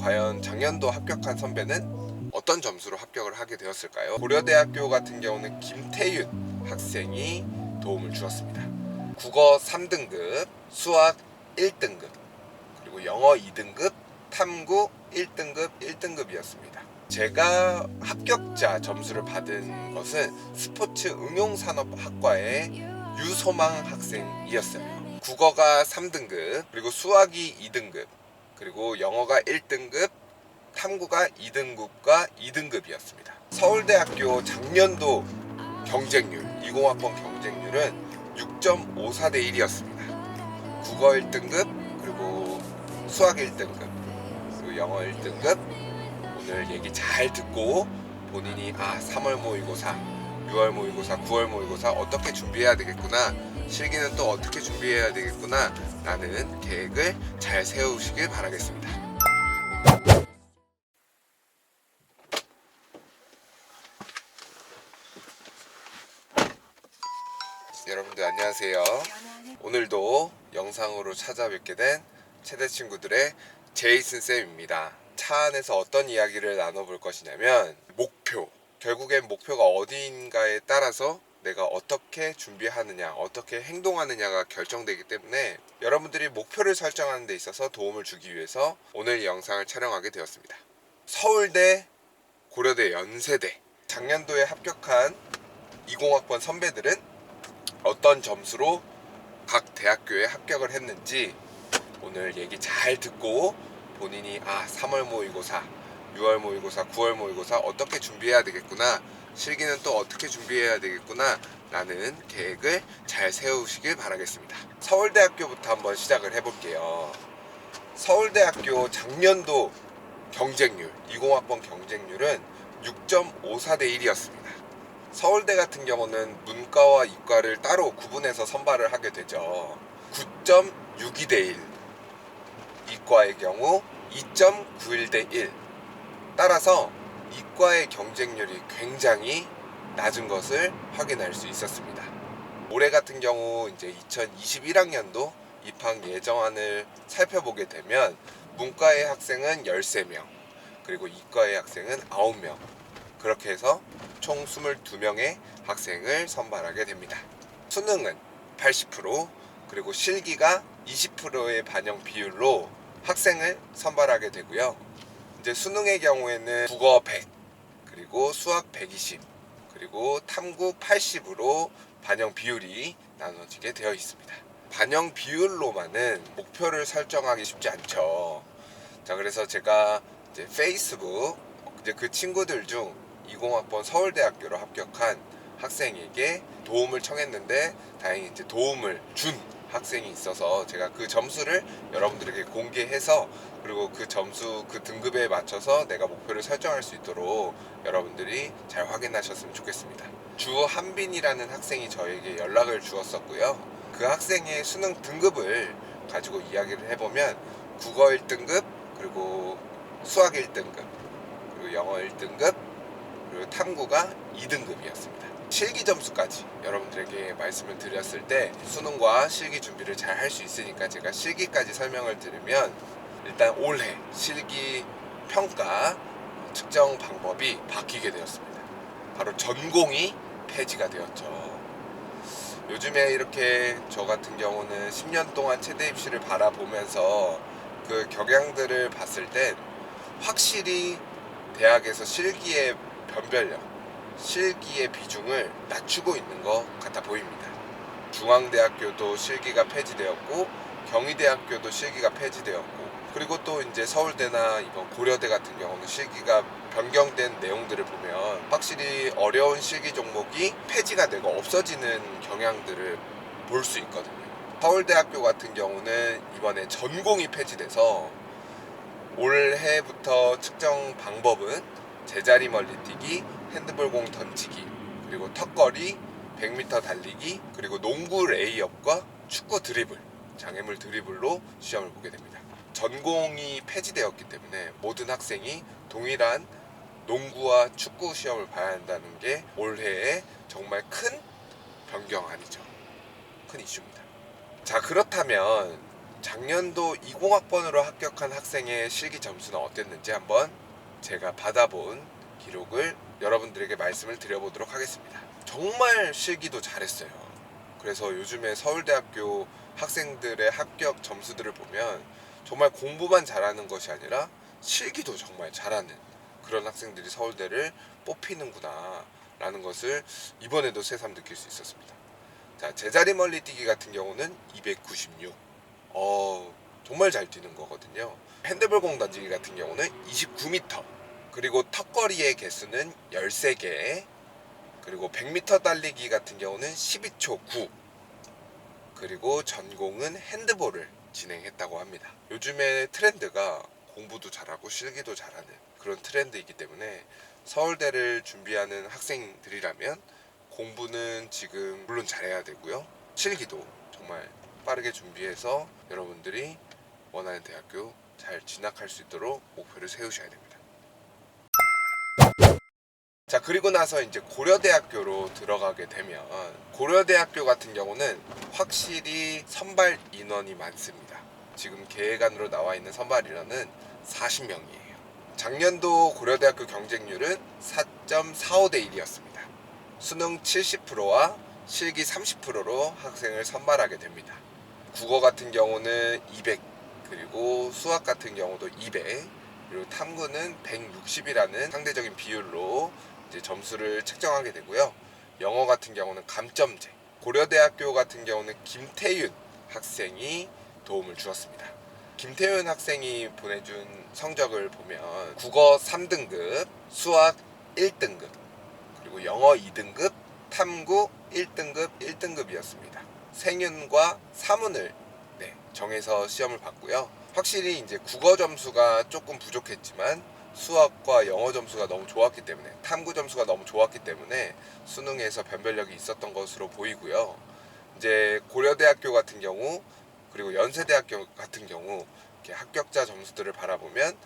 과연 작년도 합격한 선배는 어떤 점수로 합격을 하게 되었을까요? 고려대학교 같은 경우는 김태윤 학생이 도움을 주었습니다. 국어 3등급, 수학 1등급, 그리고 영어 2등급, 탐구 1등급, 1등급이었습니다. 제가 합격자 점수를 받은 것은 스포츠 응용산업학과의 유소망 학생이었어요. 국어가 3등급, 그리고 수학이 2등급, 그리고 영어가 1등급, 탐구가 2등급과 2등급이었습니다. 서울대학교 작년도 경쟁률, 20학번 경쟁률은 6.54대 1이었습니다. 국어 1등급, 그리고 수학 1등급, 그리고 영어 1등급. 오늘 얘기 잘 듣고 본인이 3월 모의고사, 6월 모의고사, 9월 모의고사 어떻게 준비해야 되겠구나, 실기는 또 어떻게 준비해야 되겠구나 라는 계획을 잘 세우시길 바라겠습니다. 여러분들 안녕하세요. 오늘도 영상으로 찾아뵙게 된 최대 친구들의 제이슨 쌤입니다. 차 안에서 어떤 이야기를 나눠볼 것이냐면 목표, 결국엔 목표가 어디인가에 따라서 내가 어떻게 준비하느냐, 어떻게 행동하느냐가 결정되기 때문에 여러분들이 목표를 설정하는 데 있어서 도움을 주기 위해서 오늘 이 영상을 촬영하게 되었습니다. 서울대, 고려대, 연세대 작년도에 합격한 20학번 선배들은 어떤 점수로 각 대학교에 합격을 했는지 오늘 얘기 잘 듣고 본인이 3월 모의고사, 6월 모의고사, 9월 모의고사 어떻게 준비해야 되겠구나, 실기는 또 어떻게 준비해야 되겠구나 라는 계획을 잘 세우시길 바라겠습니다. 서울대학교부터 한번 시작을 해볼게요. 서울대학교 작년도 경쟁률, 20학번 경쟁률은 6.54대 1이었습니다. 서울대 같은 경우는 문과와 이과를 따로 구분해서 선발을 하게 되죠. 9.62대 1, 이과의 경우 2.91대 1. 따라서 이과의 경쟁률이 굉장히 낮은 것을 확인할 수 있었습니다. 올해 같은 경우 이제 2021학년도 입학 예정안을 살펴보게 되면 문과의 학생은 13명, 그리고 이과의 학생은 9명, 그렇게 해서 총 22명의 학생을 선발하게 됩니다. 수능은 80%, 그리고 실기가 20%의 반영 비율로 학생을 선발하게 되고요. 이제 수능의 경우에는 국어 100, 그리고 수학 120, 그리고 탐구 80으로 반영 비율이 나눠지게 되어 있습니다. 반영 비율로만은 목표를 설정하기 쉽지 않죠. 자, 그래서 제가 이제 페이스북, 이제 그 친구들 중 20학번 서울대학교로 합격한 학생에게 도움을 청했는데 다행히 이제 도움을 준 학생이 있어서 제가 그 점수를 여러분들에게 공개해서, 그리고 그 점수, 그 등급에 맞춰서 내가 목표를 설정할 수 있도록 여러분들이 잘 확인하셨으면 좋겠습니다. 주한빈이라는 학생이 저에게 연락을 주었었고요. 그 학생의 수능 등급을 가지고 이야기를 해보면 국어 1등급, 그리고 수학 1등급, 그리고 영어 1등급, 그리고 탐구가 2등급이었습니다. 실기 점수까지 여러분들에게 말씀을 드렸을 때 수능과 실기 준비를 잘 할 수 있으니까 제가 실기까지 설명을 드리면, 일단 올해 실기 평가 측정 방법이 바뀌게 되었습니다. 바로 전공이 폐지가 되었죠. 요즘에 이렇게 저 같은 경우는 10년 동안 최대 입시를 바라보면서 그 경향들을 봤을 땐 확실히 대학에서 실기의 변별력, 실기의 비중을 낮추고 있는 것 같아 보입니다. 중앙대학교도 실기가 폐지되었고, 경희대학교도 실기가 폐지되었고, 그리고 또 이제 서울대나 이번 고려대 같은 경우는 실기가 변경된 내용들을 보면 확실히 어려운 실기 종목이 폐지가 되고 없어지는 경향들을 볼 수 있거든요. 서울대학교 같은 경우는 이번에 전공이 폐지돼서 올해부터 측정 방법은 제자리 멀리뛰기, 핸드볼공 던지기, 그리고 턱걸이, 100m 달리기, 그리고 농구 레이업과 축구 드리블, 장애물 드리블로 시험을 보게 됩니다. 전공이 폐지되었기 때문에 모든 학생이 동일한 농구와 축구 시험을 봐야 한다는 게 올해의 정말 큰 변경 아니죠. 큰 이슈입니다. 자, 그렇다면 작년도 20학번으로 합격한 학생의 실기 점수는 어땠는지 한번 제가 받아본 기록을 여러분들에게 말씀을 드려보도록 하겠습니다. 정말 실기도 잘했어요. 그래서 요즘에 서울대학교 학생들의 합격 점수들을 보면 정말 공부만 잘하는 것이 아니라 실기도 정말 잘하는 그런 학생들이 서울대를 뽑히는구나 라는 것을 이번에도 새삼 느낄 수 있었습니다. 자, 제자리 멀리 뛰기 같은 경우는 296. 정말 잘 뛰는 거거든요. 핸드볼 공 던지기 같은 경우는 29m. 그리고 턱걸이의 개수는 13개. 그리고 100m 달리기 같은 경우는 12초 9. 그리고 전공은 핸드볼을 진행했다고 합니다. 요즘에 트렌드가 공부도 잘하고 실기도 잘하는 그런 트렌드이기 때문에 서울대를 준비하는 학생들이라면 공부는 지금 물론 잘해야 되고요. 실기도 정말 빠르게 준비해서 여러분들이 원하는 대학교 잘 진학할 수 있도록 목표를 세우셔야 됩니다. 자, 그리고 나서 이제 고려대학교로 들어가게 되면 고려대학교 같은 경우는 확실히 선발 인원이 많습니다. 지금 계획안으로 나와 있는 선발 인원은 40명이에요. 작년도 고려대학교 경쟁률은 4.45대 1이었습니다. 수능 70%와 실기 30%로 학생을 선발하게 됩니다. 국어 같은 경우는 200, 그리고 수학 같은 경우도 200, 그리고 탐구는 160이라는 상대적인 비율로 이제 점수를 책정하게 되고요. 영어 같은 경우는 감점제. 고려대학교 같은 경우는 김태윤 학생이 도움을 주었습니다. 김태윤 학생이 보내준 성적을 보면 국어 3등급, 수학 1등급, 그리고 영어 2등급, 탐구 1등급, 1등급이었습니다. 생윤과 사문을 정해서 시험을 봤고요. 확실히 이제 국어 점수가 조금 부족했지만 수학과 영어 점수가 너무 좋았기 때문에, 탐구 점수가 너무 좋았기 때문에 수능에서 변별력이 있었던 것으로 보이고요. 이제 고려대학교 같은 경우, 그리고 연세대학교 같은 경우 이렇게 합격자 점수들을 바라보면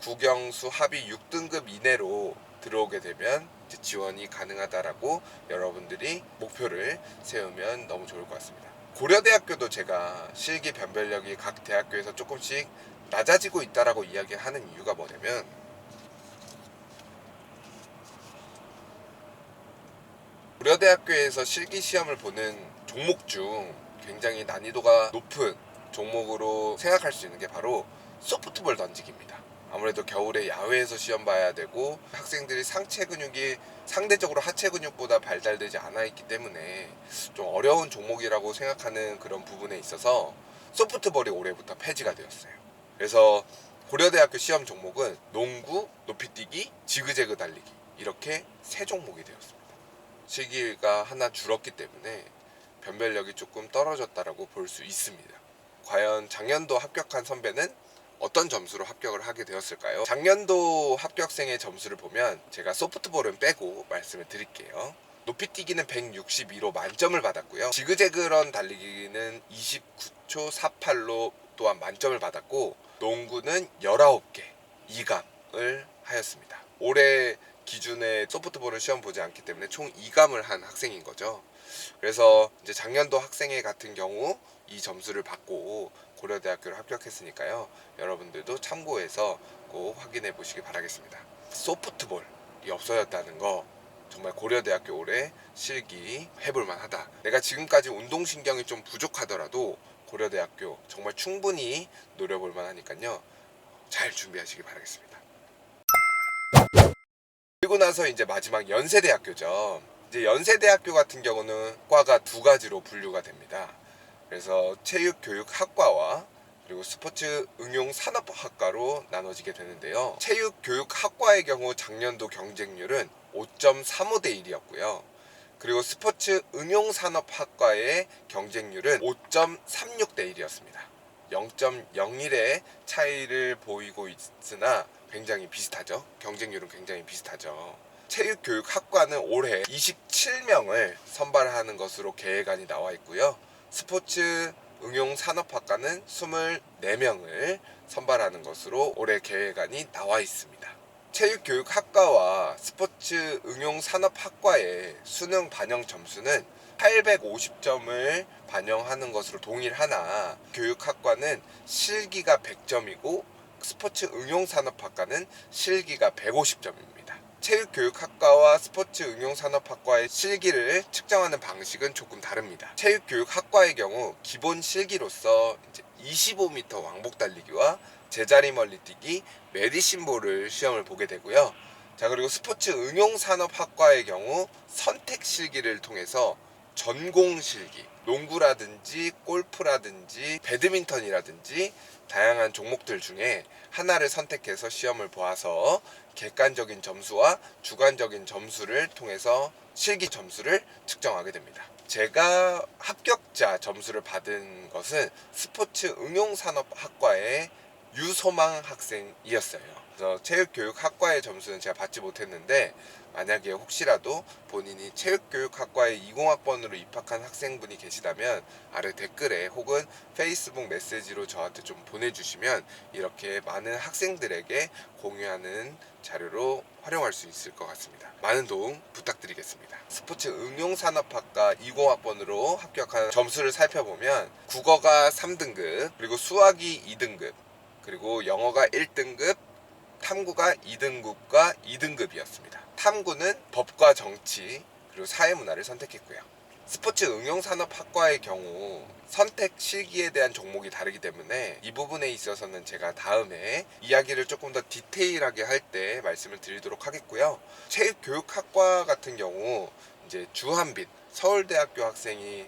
국영수 합이 6등급 이내로 들어오게 되면 이제 지원이 가능하다라고 여러분들이 목표를 세우면 너무 좋을 것 같습니다. 고려대학교도 제가 실기 변별력이 각 대학교에서 조금씩 낮아지고 있다라고 이야기하는 이유가 뭐냐면, 고려대학교에서 실기 시험을 보는 종목 중 굉장히 난이도가 높은 종목으로 생각할 수 있는 게 바로 소프트볼 던지기입니다. 아무래도 겨울에 야외에서 시험 봐야 되고 학생들이 상체 근육이 상대적으로 하체 근육보다 발달되지 않아 있기 때문에 좀 어려운 종목이라고 생각하는 그런 부분에 있어서 소프트볼이 올해부터 폐지가 되었어요. 그래서 고려대학교 시험 종목은 농구, 높이뛰기, 지그재그 달리기 이렇게 세 종목이 되었습니다. 실기가 하나 줄었기 때문에 변별력이 조금 떨어졌다라고 볼 수 있습니다. 과연 작년도 합격한 선배는 어떤 점수로 합격을 하게 되었을까요? 작년도 합격생의 점수를 보면 제가 소프트볼은 빼고 말씀을 드릴게요. 높이뛰기는 162로 만점을 받았고요. 지그재그런 달리기는 29초 48로 또한 만점을 받았고, 농구는 19개 2감을 하였습니다. 올해 기준에 소프트볼을 시험 보지 않기 때문에 총 2감을 한 학생인 거죠. 그래서 이제 작년도 학생의 같은 경우 이 점수를 받고 고려대학교를 합격했으니까요. 여러분들도 참고해서 꼭 확인해 보시기 바라겠습니다. 소프트볼이 없어졌다는 거 정말 고려대학교 올해 실기 해볼만 하다. 내가 지금까지 운동신경이 좀 부족하더라도 고려대학교 정말 충분히 노려볼만 하니까요. 잘 준비하시기 바라겠습니다. 그리고 나서 이제 마지막 연세대학교죠. 이제 연세대학교 같은 경우는 과가 두 가지로 분류가 됩니다. 그래서 체육교육학과와 그리고 스포츠 응용산업학과로 나눠지게 되는데요. 체육교육학과의 경우 작년도 경쟁률은 5.35대 1이었고요. 그리고 스포츠 응용산업학과의 경쟁률은 5.36대 1이었습니다. 0.01의 차이를 보이고 있으나 굉장히 비슷하죠. 경쟁률은 굉장히 비슷하죠. 체육교육학과는 올해 27명을 선발하는 것으로 계획안이 나와 있고요. 스포츠 응용산업학과는 24명을 선발하는 것으로 올해 계획안이 나와 있습니다. 체육교육학과와 스포츠 응용산업학과의 수능 반영 점수는 850점을 반영하는 것으로 동일하나 교육학과는 실기가 100점이고 스포츠 응용산업학과는 실기가 150점입니다. 체육교육학과와 스포츠 응용산업학과의 실기를 측정하는 방식은 조금 다릅니다. 체육교육학과의 경우 기본 실기로서 25m 왕복 달리기와 제자리 멀리뛰기, 메디신볼을 시험을 보게 되고요. 자, 그리고 스포츠 응용산업학과의 경우 선택 실기를 통해서 전공 실기, 농구라든지 골프라든지 배드민턴이라든지 다양한 종목들 중에 하나를 선택해서 시험을 보아서 객관적인 점수와 주관적인 점수를 통해서 실기 점수를 측정하게 됩니다. 제가 합격자 점수를 받은 것은 스포츠 응용산업학과의 유소망 학생이었어요. 그래서 체육교육학과의 점수는 제가 받지 못했는데, 만약에 혹시라도 본인이 체육교육학과의 20학번으로 입학한 학생분이 계시다면 아래 댓글에 혹은 페이스북 메시지로 저한테 좀 보내주시면 이렇게 많은 학생들에게 공유하는 자료로 활용할 수 있을 것 같습니다. 많은 도움 부탁드리겠습니다. 스포츠 응용산업학과 20학번으로 합격한 점수를 살펴보면 국어가 3등급, 그리고 수학이 2등급, 그리고 영어가 1등급, 탐구가 2등급과 2등급이었습니다. 탐구는 법과 정치 그리고 사회문화를 선택했고요. 스포츠 응용산업학과의 경우 선택 실기에 대한 종목이 다르기 때문에 이 부분에 있어서는 제가 다음에 이야기를 조금 더 디테일하게 할 때 말씀을 드리도록 하겠고요. 체육교육학과 같은 경우 이제 주한빛 서울대학교 학생이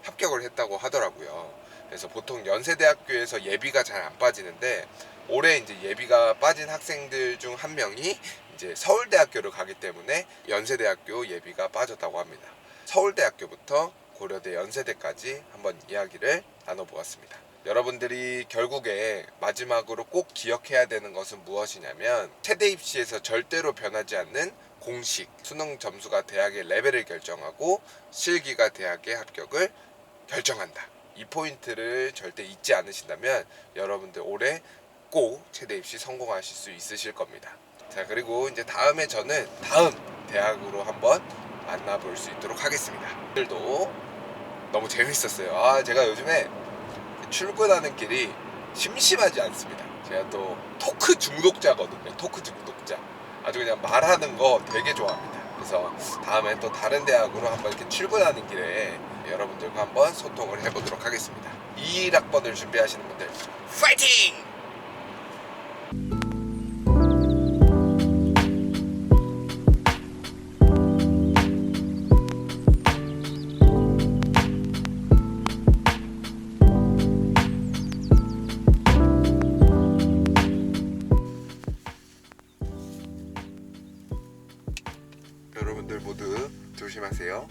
합격을 했다고 하더라고요. 그래서 보통 연세대학교에서 예비가 잘 안 빠지는데 올해 이제 예비가 빠진 학생들 중 한 명이 이제 서울대학교를 가기 때문에 연세대학교 예비가 빠졌다고 합니다. 서울대학교부터 고려대, 연세대까지 한번 이야기를 나눠보았습니다. 여러분들이 결국에 마지막으로 꼭 기억해야 되는 것은 무엇이냐면 체대 입시에서 절대로 변하지 않는 공식, 수능 점수가 대학의 레벨을 결정하고 실기가 대학의 합격을 결정한다. 이 포인트를 절대 잊지 않으신다면 여러분들 올해 꼭 체대 입시 성공하실 수 있으실 겁니다. 자, 그리고 이제 다음에 저는 다음 대학으로 한번 만나볼 수 있도록 하겠습니다. 오늘도 너무 재밌었어요. 제가 요즘에 출근하는 길이 심심하지 않습니다. 제가 또 토크 중독자거든요. 토크 중독자. 아주 그냥 말하는 거 되게 좋아합니다. 그래서 다음에 또 다른 대학으로 한번 이렇게 출근하는 길에 여러분들과 한번 소통을 해보도록 하겠습니다. 21학번을 준비하시는 분들 파이팅! 여러분들 모두 조심하세요.